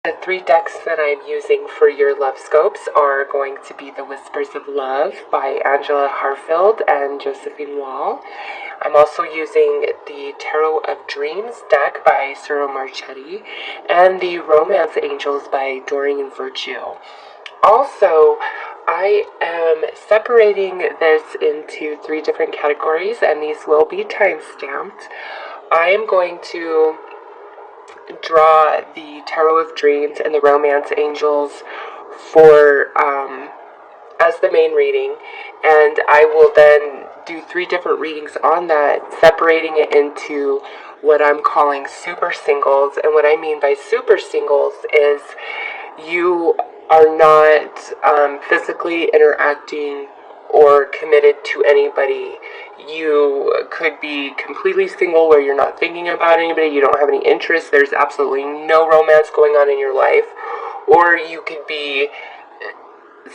The three decks that I'm using for your love scopes are going to be the Whispers of Love by Angela Harfield and Josephine Wall. I'm also using the Tarot of Dreams deck by Cyril Marchetti and the Romance Angels by Doreen Virtue. Also, I am separating this into three different categories, and these will be time-stamped. I am going to draw the Tarot of Dreams and the Romance Angels for as the main reading, and I will then do three different readings on that, separating it into what I'm calling super singles. And what I mean by super singles is you are not physically interacting or committed to anybody. You could be completely single where you're not thinking about anybody, you don't have any interest, there's absolutely no romance going on in your life. Or you could be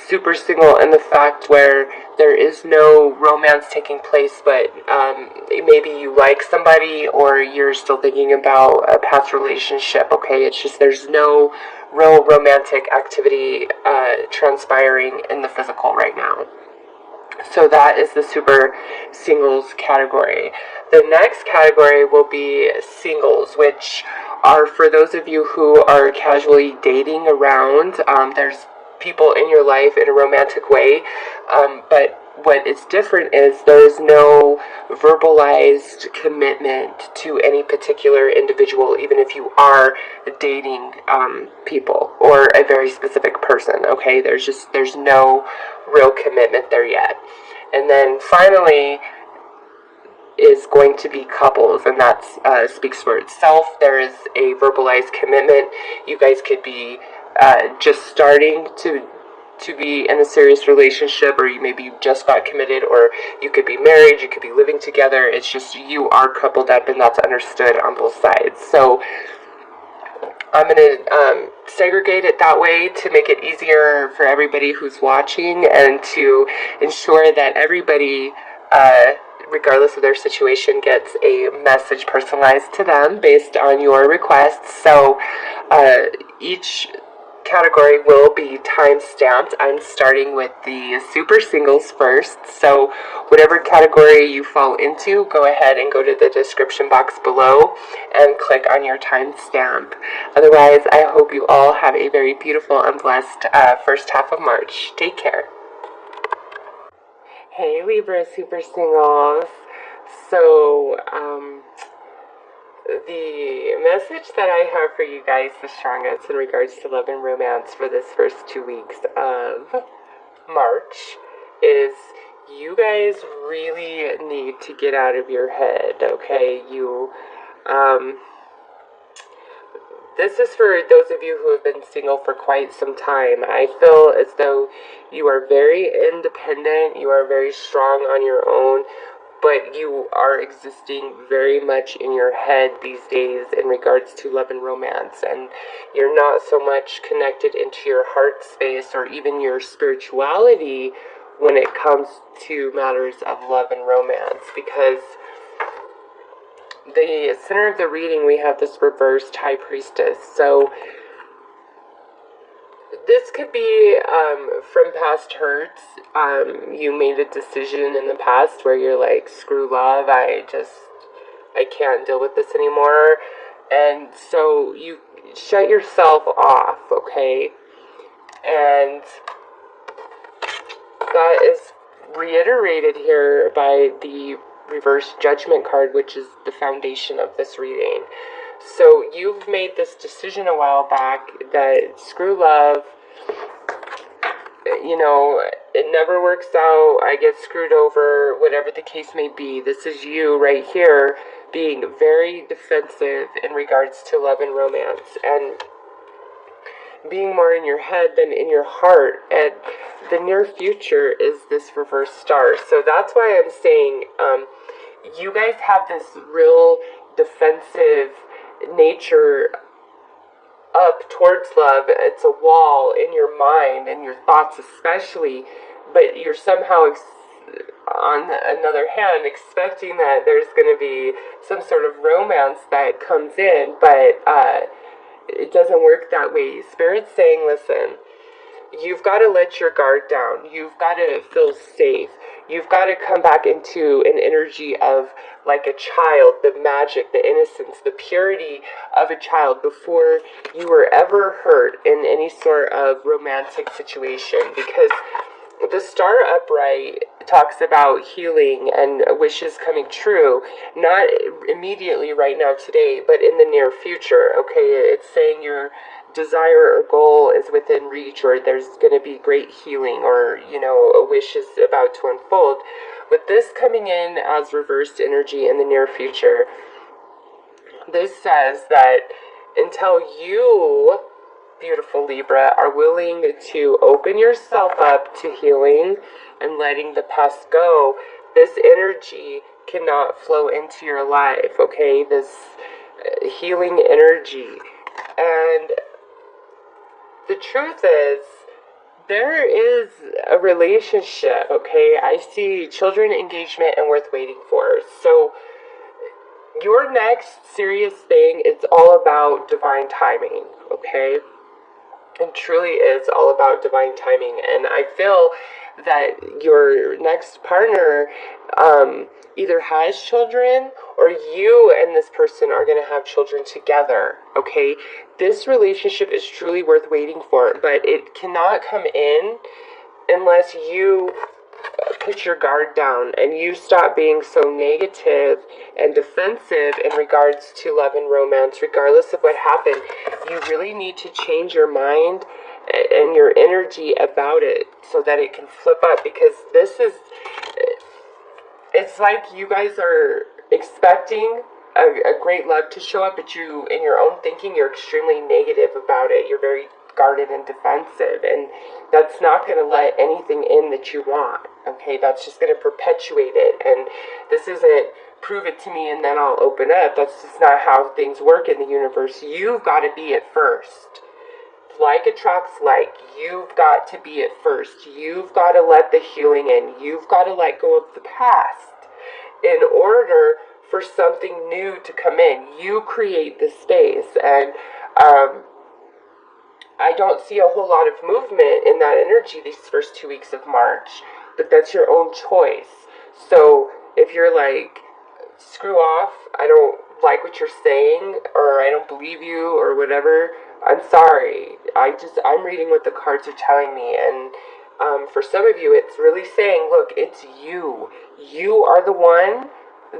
super single in the fact where there is no romance taking place, but maybe you like somebody or you're still thinking about a past relationship, okay? It's just there's no real romantic activity transpiring in the physical right now. So that is the super singles category. The next category will be singles, which are for those of you who are casually dating around. There's people in your life in a romantic way, but what is different is there's no verbalized commitment to any particular individual, even if you are dating people or a very specific person, okay? There's no real commitment there yet. And then finally is going to be couples, and that speaks for itself. There is a verbalized commitment. You guys could be just starting to be in a serious relationship, or maybe you just got committed, or you could be married, you could be living together. It's just you are coupled up, and that's understood on both sides. So I'm going to segregate it that way to make it easier for everybody who's watching and to ensure that everybody, regardless of their situation, gets a message personalized to them based on your requests. So each category will be time stamped. I'm starting with the super singles first, so whatever category you fall into, go ahead and go to the description box below and click on your time stamp. Otherwise, I hope you all have a very beautiful and blessed first half of March. Take care. Hey Libra super singles. So the message that I have for you guys, the strongest in regards to love and romance for this first 2 weeks of March, is you guys really need to get out of your head, okay? This is for those of you who have been single for quite some time. I feel as though you are very independent, you are very strong on your own, but you are existing very much in your head these days in regards to love and romance, and you're not so much connected into your heart space or even your spirituality when it comes to matters of love and romance, because the center of the reading we have this reversed High Priestess. So this could be from past hurts. You made a decision in the past where you're like, screw love, I can't deal with this anymore. And so you shut yourself off, okay? And that is reiterated here by the reverse Judgment card, which is the foundation of this reading. So you've made this decision a while back that screw love, you know, it never works out, I get screwed over, whatever the case may be. This is you right here being very defensive in regards to love and romance, and being more in your head than in your heart. And the near future is this reverse star. So that's why I'm saying you guys have this real defensive nature up towards love. It's a wall in your mind and your thoughts especially, but you're somehow on another hand expecting that there's going to be some sort of romance that comes in, but it doesn't work that way. Spirit's saying, listen, you've got to let your guard down. You've got to feel safe. You've got to come back into an energy of like a child, the magic, the innocence, the purity of a child before you were ever hurt in any sort of romantic situation. Because the Star Upright talks about healing and wishes coming true, not immediately right now today, but in the near future, okay? It's saying your desire or goal is within reach, or there's going to be great healing, or, you know, a wish is about to unfold. With this coming in as reversed energy in the near future, this says that until you, beautiful Libra, are willing to open yourself up to healing and letting the past go, this energy cannot flow into your life, okay? This healing energy. And the truth is, there is a relationship, okay? I see children, engagement, and worth waiting for. So your next serious thing, it's all about divine timing, okay? It truly is all about divine timing. And I feel that your next partner either has children, or you and this person are going to have children together, okay? This relationship is truly worth waiting for, but it cannot come in unless you put your guard down and you stop being so negative and defensive in regards to love and romance. Regardless of what happened, you really need to change your mind and your energy about it so that it can flip up, because this is, it's like you guys are expecting a great love to show up, but you, in your own thinking, you're extremely negative about it. You're very guarded and defensive, and that's not going to let anything in that you want, okay? That's just going to perpetuate it. And this isn't prove it to me and then I'll open up. That's just not how things work in the universe. You've got to be it first. Like attracts like. You've got to be it first. You've got to let the healing in. You've got to let go of the past in order for something new to come in. You create the space. And I don't see a whole lot of movement in that energy these first 2 weeks of March, but that's your own choice. So if you're like, screw off, I don't like what you're saying, or I don't believe you, or whatever, I'm sorry. I'm reading what the cards are telling me, and for some of you, it's really saying, look, it's you. You are the one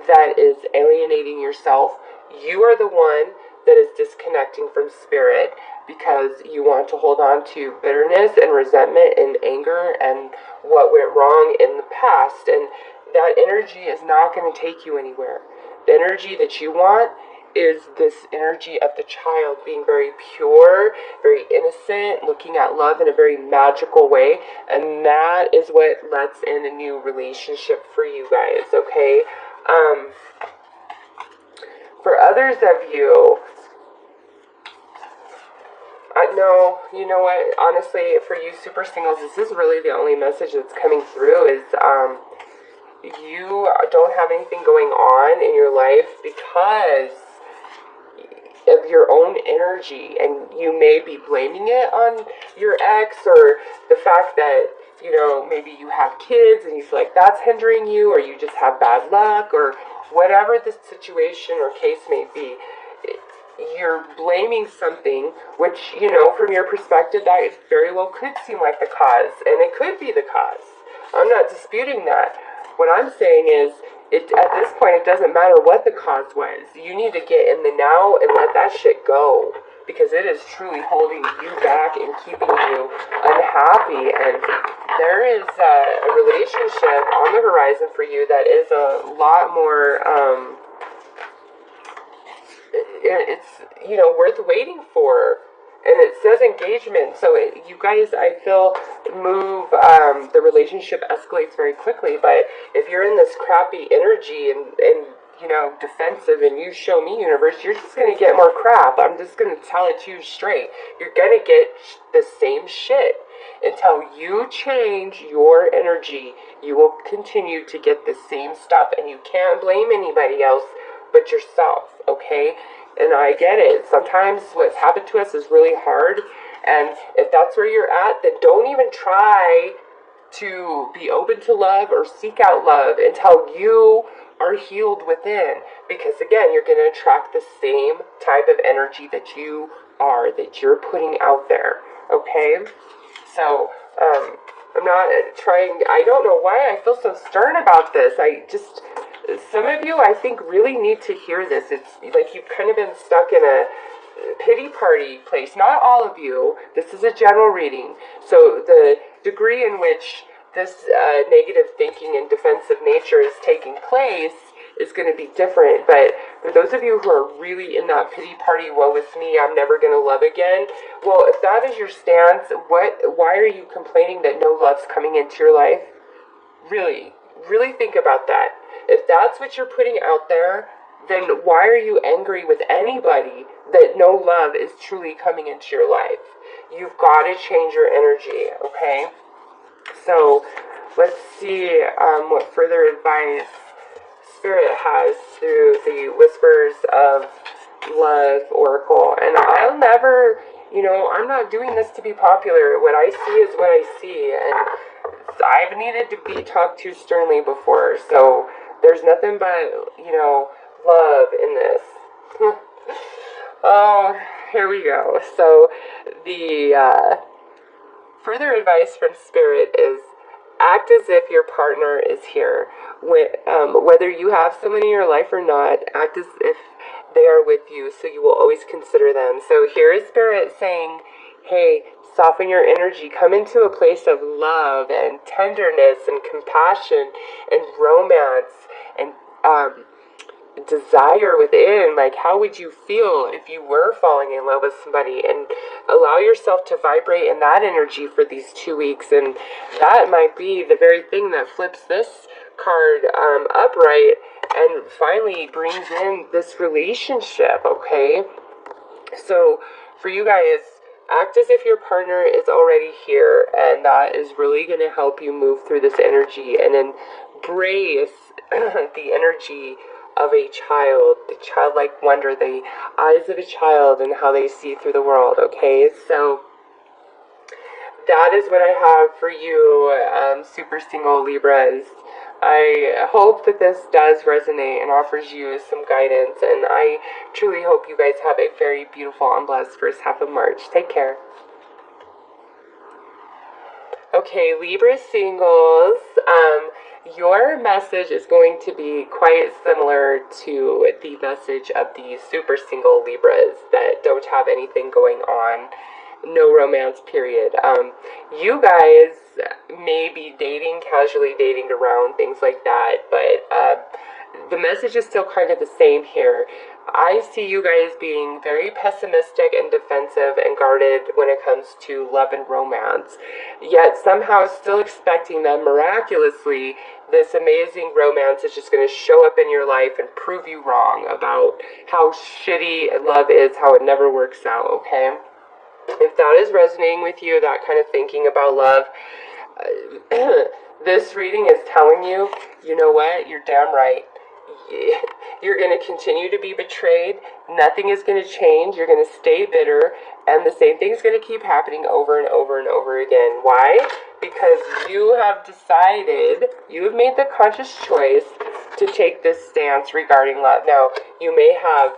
that is alienating yourself. You are the one that is disconnecting from spirit because you want to hold on to bitterness and resentment and anger and what went wrong in the past. And that energy is not going to take you anywhere. The energy that you want is this energy of the child being very pure, very innocent, looking at love in a very magical way. And that is what lets in a new relationship for you guys, okay? For others of you, no, you know what, honestly, for you super singles, this is really the only message that's coming through is you don't have anything going on in your life because of your own energy, and you may be blaming it on your ex, or the fact that, you know, maybe you have kids and you feel like that's hindering you, or you just have bad luck, or whatever the situation or case may be. You're blaming something which, you know, from your perspective, that very well could seem like the cause, and it could be the cause. I'm not disputing that. What I'm saying is, at this point, it doesn't matter what the cause was. You need to get in the now and let that shit go, because it is truly holding you back and keeping you unhappy. And there is a relationship on the horizon for you that is a lot more, it's, you know, worth waiting for. And it says engagement, so you guys, I feel, move, the relationship escalates very quickly. But if you're in this crappy energy and you know, defensive, and you show me, universe, you're just going to get more crap. I'm just going to tell it to you straight. You're going to get the same shit. Until you change your energy, you will continue to get the same stuff. And you can't blame anybody else but yourself, okay? And I get it. Sometimes what's happened to us is really hard. And if that's where you're at, then don't even try to be open to love or seek out love until you are healed within. Because again, you're going to attract the same type of energy that you're putting out there. Okay? So, I'm not trying, I don't know why I feel so stern about this. Some of you, I think, really need to hear this. It's like you've kind of been stuck in a pity party place. Not all of you. This is a general reading. So the degree in which this negative thinking and defensive nature is taking place is going to be different. But for those of you who are really in that pity party, woe is me, I'm never going to love again. Well, if that is your stance, why are you complaining that no love's coming into your life? Really, really think about that. If that's what you're putting out there, then why are you angry with anybody that no love is truly coming into your life? You've got to change your energy, okay? So let's see what further advice Spirit has through the Whispers of Love Oracle. And I'll never, I'm not doing this to be popular. What I see is what I see. And I've needed to be talked to sternly before. So there's nothing but, love in this. Oh, here we go. So the further advice from Spirit is act as if your partner is here. Whether you have someone in your life or not, act as if they are with you, so you will always consider them. So here is Spirit saying, hey, soften your energy. Come into a place of love and tenderness and compassion and romance and desire within. Like, how would you feel if you were falling in love with somebody? And allow yourself to vibrate in that energy for these 2 weeks. And that might be the very thing that flips this card upright and finally brings in this relationship, okay? So for you guys, act as if your partner is already here, and that is really going to help you move through this energy and embrace the energy of a child, the childlike wonder, the eyes of a child and how they see through the world, okay? So that is what I have for you, super single Libras. I hope that this does resonate and offers you some guidance, and I truly hope you guys have a very beautiful and blessed first half of March. Take care. Okay, Libra singles, your message is going to be quite similar to the message of the super single Libras that don't have anything going on. No romance, period. You guys may be dating, casually dating around, things like that, but the message is still kind of the same here. I see you guys being very pessimistic and defensive and guarded when it comes to love and romance, yet somehow still expecting that miraculously this amazing romance is just going to show up in your life and prove you wrong about how shitty love is, how it never works out, okay? If that is resonating with you, that kind of thinking about love, this reading is telling you, you know what, you're damn right. You're going to continue to be betrayed. Nothing is going to change. You're going to stay bitter. And the same thing is going to keep happening over and over and over again. Why? Because you have decided, you have made the conscious choice to take this stance regarding love. Now, you may have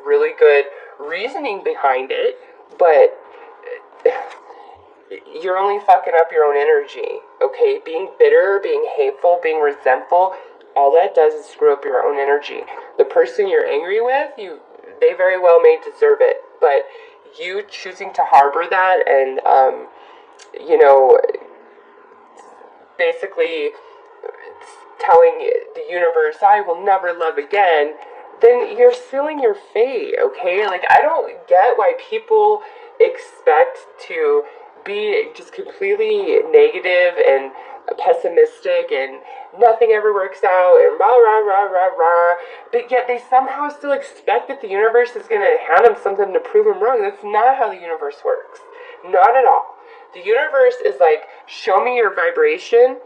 really good reasoning behind it, but you're only fucking up your own energy, okay? Being bitter, being hateful, being resentful, all that does is screw up your own energy. The person you're angry with, they very well may deserve it, but you choosing to harbor that and, basically telling the universe, I will never love again, then you're sealing your fate, okay? Like, I don't get why people expect to be just completely negative and pessimistic and nothing ever works out and rah, rah, rah, rah, rah. But yet they somehow still expect that the universe is going to hand them something to prove them wrong. That's not how the universe works. Not at all. The universe is like, show me your vibration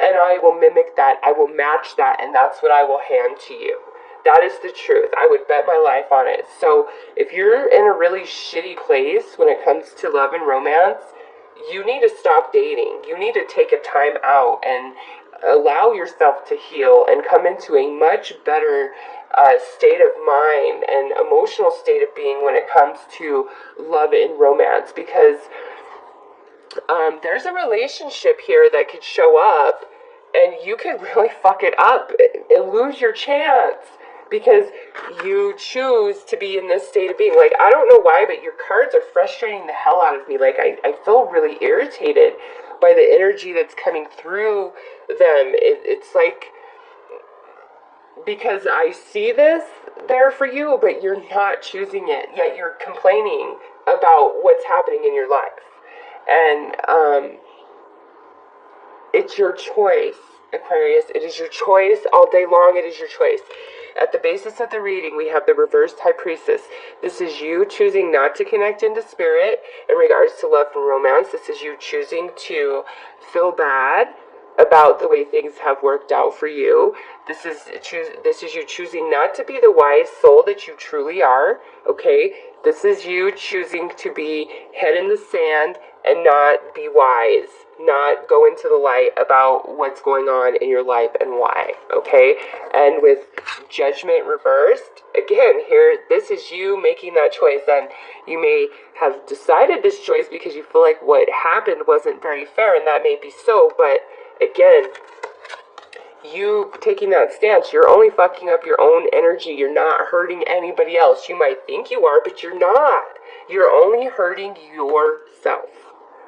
and I will mimic that. I will match that, and that's what I will hand to you. That is the truth. I would bet my life on it. So if you're in a really shitty place when it comes to love and romance, you need to stop dating. You need to take a time out and allow yourself to heal and come into a much better state of mind and emotional state of being when it comes to love and romance, because there's a relationship here that could show up and you could really fuck it up and lose your chance because you choose to be in this state of being. Like, I don't know why, but your cards are frustrating the hell out of me. Like, I feel really irritated by the energy that's coming through them. It's like, because I see this there for you, but you're not choosing it, yet you're complaining about what's happening in your life. And it's your choice, Aquarius. It is your choice all day long. It is your choice. At the basis of the reading, we have the reversed High Priestess. This is you choosing not to connect into spirit in regards to love and romance. This is you choosing to feel bad about the way things have worked out for you. This is you choosing not to be the wise soul that you truly are, okay? This is you choosing to be head in the sand and not be wise, not go into the light about what's going on in your life and why, okay? And with Judgment reversed, again, here, this is you making that choice, and you may have decided this choice because you feel like what happened wasn't very fair, and that may be so, but again, you taking that stance, you're only fucking up your own energy. You're not hurting anybody else. You might think you are, but you're not. You're only hurting yourself.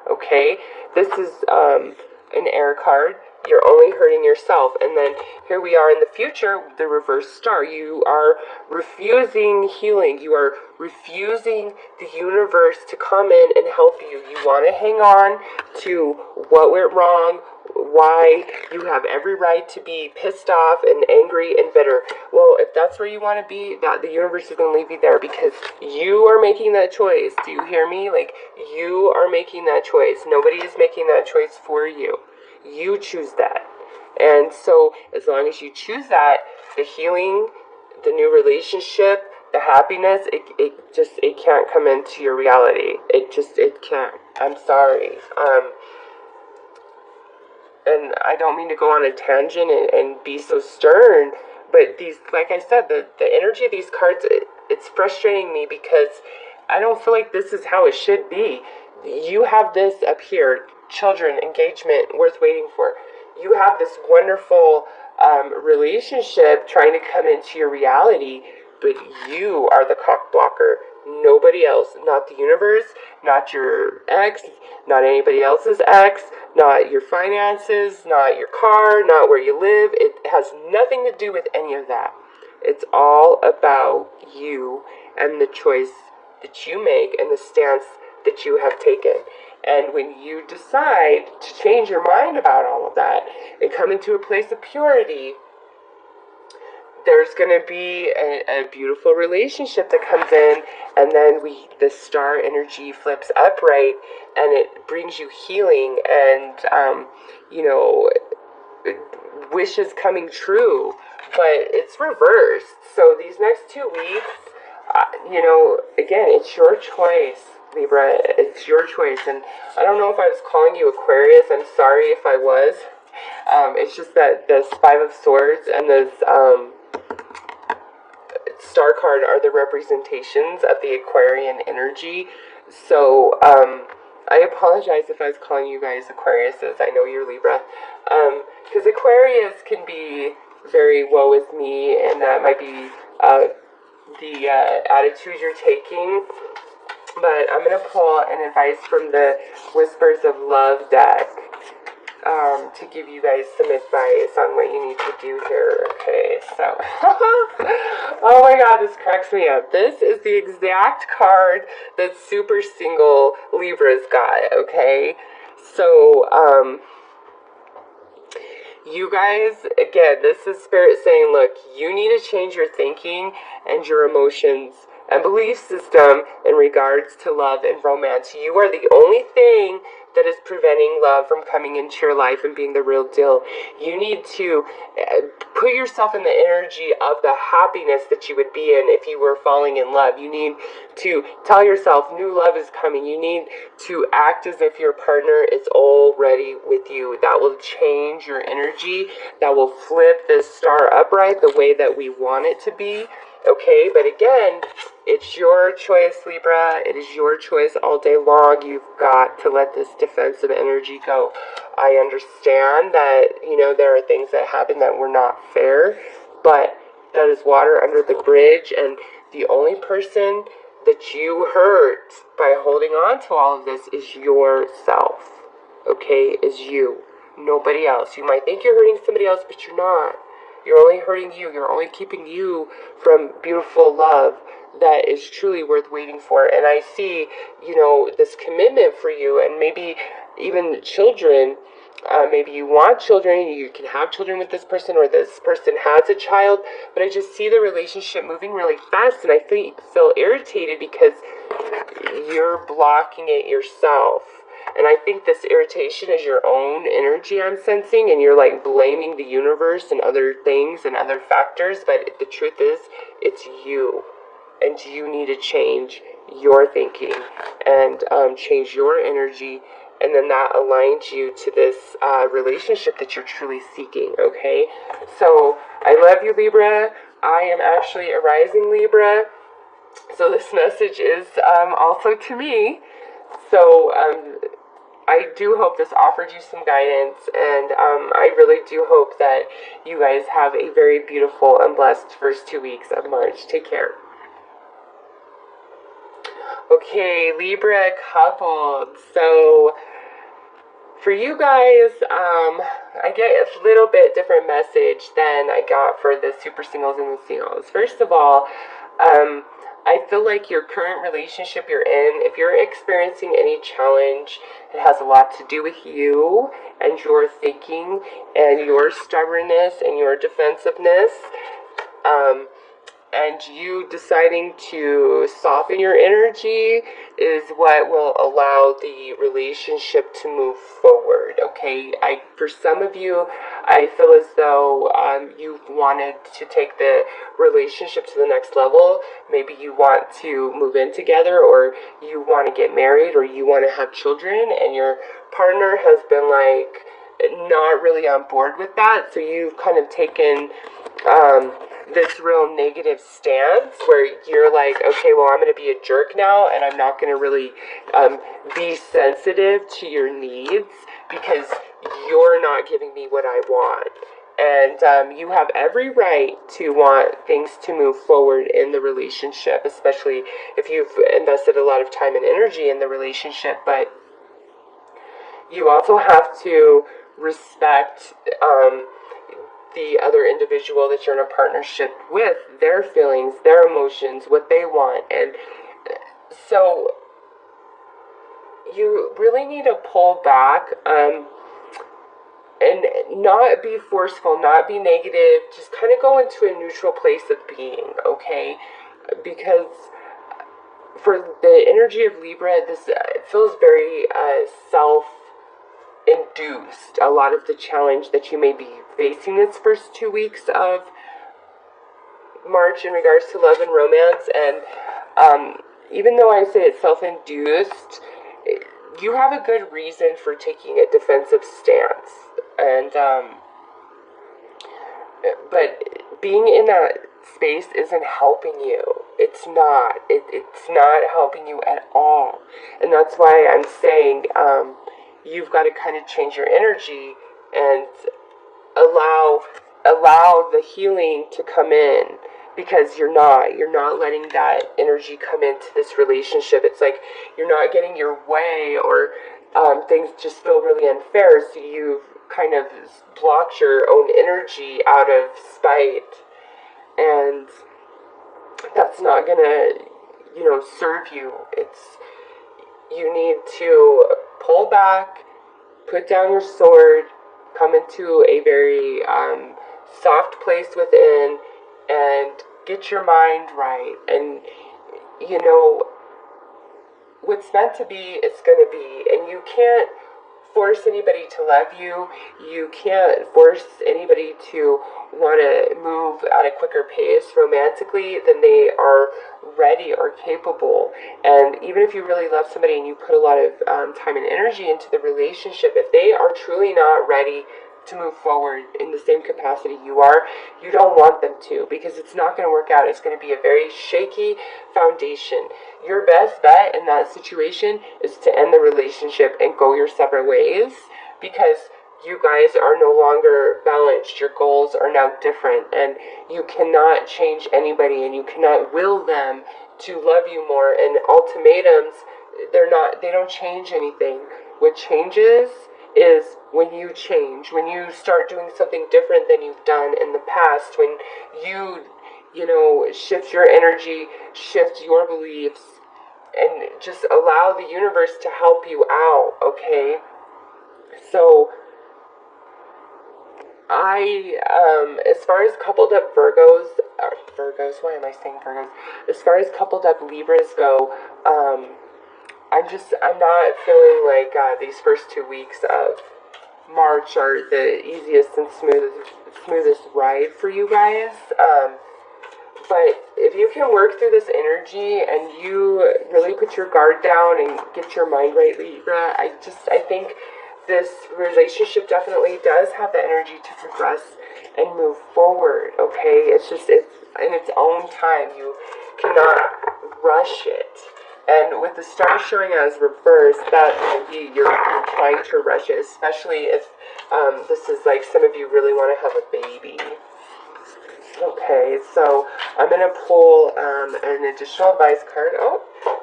Okay? This is an air card. You're only hurting yourself. And then here we are in the future, the reverse star. You are refusing healing. You are refusing the universe to come in and help you. You want to hang on to what went wrong, why you have every right to be pissed off and angry and bitter. Well, if that's where you want to be, that the universe is going to leave you there because you are making that choice. Do you hear me? Like, you are making that choice. Nobody is making that choice for you. You choose that. And so as long as you choose that, the healing, the new relationship, the happiness, it can't come into your reality. It can't. I'm sorry. And I don't mean to go on a tangent and be so stern, but these, like I said, the energy of these cards, it's frustrating me because I don't feel like this is how it should be. You have this up here, children, engagement, worth waiting for. You have this wonderful relationship trying to come into your reality, but you are the cock blocker. Nobody else, not the universe, not your ex, not anybody else's ex, not your finances, not your car, not where you live. It has nothing to do with any of that. It's all about you and the choice that you make and the stance that you have taken. And when you decide to change your mind about all of that and come into a place of purity, there's going to be a beautiful relationship that comes in, and then the star energy flips upright, and it brings you healing and, wishes coming true, but it's reversed. So these next 2 weeks, again, it's your choice, Libra. It's your choice, and I don't know if I was calling you Aquarius. I'm sorry if I was. It's just that this Five of Swords and this star card are the representations of the Aquarian energy. So I apologize if I was calling you guys Aquariuses. I know you're Libra. Because Aquarius can be very woe is me, and that might be the attitude you're taking. But I'm going to pull an advice from the Whispers of Love deck to give you guys some advice on what you need to do here. Okay, so oh my god, this cracks me up. This is the exact card that super single Libras got. Okay, so you guys, again, this is Spirit saying, look, you need to change your thinking and your emotions and belief system in regards to love and romance. You are the only thing that is preventing love from coming into your life and being the real deal. You need to put yourself in the energy of the happiness that you would be in if you were falling in love. You need to tell yourself new love is coming. You need to act as if your partner is already with you. That will change your energy. That will flip this star upright the way that we want it to be. Okay, but again, it's your choice, Libra. It is your choice all day long. You've got to let this defensive energy go. I understand that, there are things that happen that were not fair, but that is water under the bridge, and the only person that you hurt by holding on to all of this is yourself. Okay, is you. Nobody else. You might think you're hurting somebody else, but you're not. You're only hurting you. You're only keeping you from beautiful love that is truly worth waiting for. And I see, this commitment for you, and maybe even children. Maybe you want children, you can have children with this person, or this person has a child, but I just see the relationship moving really fast, and I feel irritated because you're blocking it yourself. And I think this irritation is your own energy I'm sensing, and you're like blaming the universe and other things and other factors, but the truth is, it's you. And you need to change your thinking and change your energy, and then that aligns you to this relationship that you're truly seeking, okay? So, I love you, Libra. I am actually a rising Libra, so this message is also to me. So, I do hope this offered you some guidance, and I really do hope that you guys have a very beautiful and blessed first 2 weeks of March. Take care. Okay, Libra coupled. So, for you guys, I get a little bit different message than I got for the super singles and the singles. First of all, I feel like your current relationship you're in, if you're experiencing any challenge, it has a lot to do with you and your thinking and your stubbornness and your defensiveness. And you deciding to soften your energy is what will allow the relationship to move forward, okay? For some of you, I feel as though you've wanted to take the relationship to the next level. Maybe you want to move in together, or you want to get married, or you want to have children, and your partner has been like not really on board with that, so you've kind of taken this real negative stance where you're like, okay, well, I'm going to be a jerk now, and I'm not going to really be sensitive to your needs because you're not giving me what I want. And you have every right to want things to move forward in the relationship, especially if you've invested a lot of time and energy in the relationship, but you also have to respect the other individual that you're in a partnership with, their feelings, their emotions, what they want. And so you really need to pull back and not be forceful, not be negative, just kind of go into a neutral place of being, okay? Because for the energy of Libra, this it feels very self-induced. A lot of the challenge that you may be facing this first 2 weeks of March in regards to love and romance, and even though I say it's self-induced, you have a good reason for taking a defensive stance, and but being in that space isn't helping you. It's not. It's not helping you at all, and that's why I'm saying you've got to kind of change your energy and allow the healing to come in, because you're not letting that energy come into this relationship. It's like you're not getting your way, or things just feel really unfair, so you've kind of blocked your own energy out of spite, and that's not gonna serve you. You need to pull back, put down your sword, come into a very soft place within, and get your mind right. And you know, what's meant to be is going to be, and you can't force anybody to love you. You can't force anybody to want to move at a quicker pace romantically than they are ready or capable. And even if you really love somebody and you put a lot of time and energy into the relationship, if they are truly not ready to move forward in the same capacity you are, you don't want them to, because it's not going to work out. It's going to be a very shaky foundation. Your best bet in that situation is to end the relationship and go your separate ways, because you guys are no longer balanced. Your goals are now different, and you cannot change anybody, and you cannot will them to love you more. And ultimatums, they don't change anything. What changes is when you change, when you start doing something different than you've done in the past, when you know, shift your energy, shift your beliefs, and just allow the universe to help you out, okay? So, as far as coupled up why am I saying Virgos? As far as coupled up Libras go, I'm not feeling like these first 2 weeks of March are the easiest and smoothest ride for you guys. But if you can work through this energy and you really put your guard down and get your mind right, Libra, I think this relationship definitely does have the energy to progress and move forward, okay? It's in its own time. You cannot rush it. And with the star showing as reversed, that maybe you're trying to rush it, especially if this is like some of you really want to have a baby. Okay, so I'm going to pull an additional advice card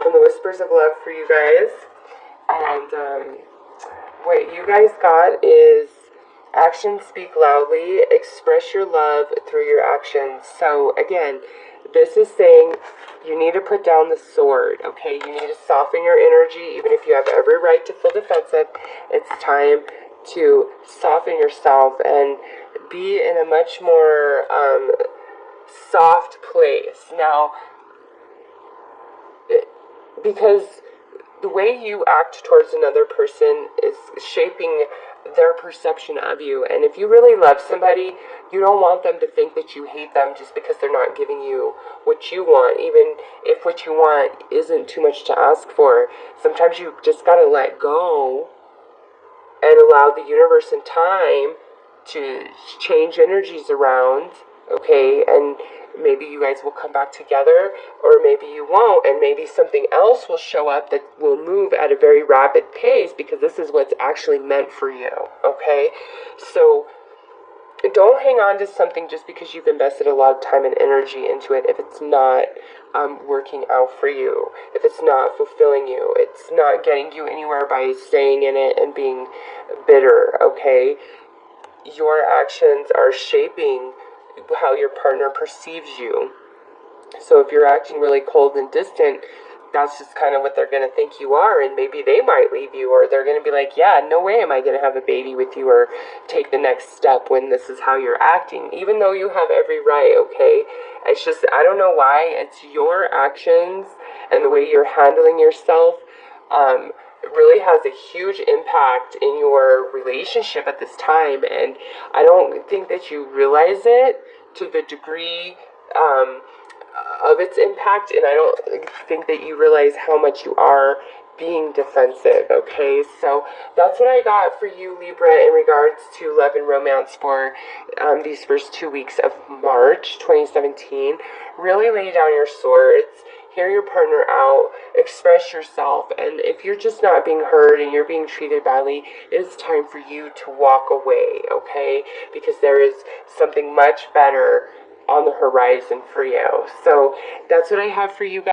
from the Whispers of Love for you guys. And what you guys got is actions speak loudly, express your love through your actions. So again, this is saying you need to put down the sword, okay? You need to soften your energy, even if you have every right to feel defensive. It's time to soften yourself and be in a much more soft place. Now, because the way you act towards another person is shaping their perception of you. And if you really love somebody, you don't want them to think that you hate them just because they're not giving you what you want, even if what you want isn't too much to ask for. Sometimes you just gotta let go and allow the universe and time to change energies around, okay? And maybe you guys will come back together, or maybe you won't, and maybe something else will show up that will move at a very rapid pace, because this is what's actually meant for you, okay? So don't hang on to something just because you've invested a lot of time and energy into it if it's not working out for you, if it's not fulfilling you, it's not getting you anywhere by staying in it and being bitter, okay? Your actions are shaping how your partner perceives you. So if you're acting really cold and distant, that's just kind of what they're going to think you are, and maybe they might leave you, or they're going to be like, yeah, no way am I going to have a baby with you or take the next step when this is how you're acting, even though you have every right, okay? It's just, I don't know why, it's your actions and the way you're handling yourself really has a huge impact in your relationship at this time, and I don't think that you realize it to the degree of its impact, and I don't think that you realize how much you are being defensive, okay? So that's what I got for you, Libra, in regards to love and romance for these first 2 weeks of March 2017. Really lay down your swords, hear your partner out, express yourself, and if you're just not being heard and you're being treated badly, it's time for you to walk away, okay? Because there is something much better on the horizon for you. So that's what I have for you guys.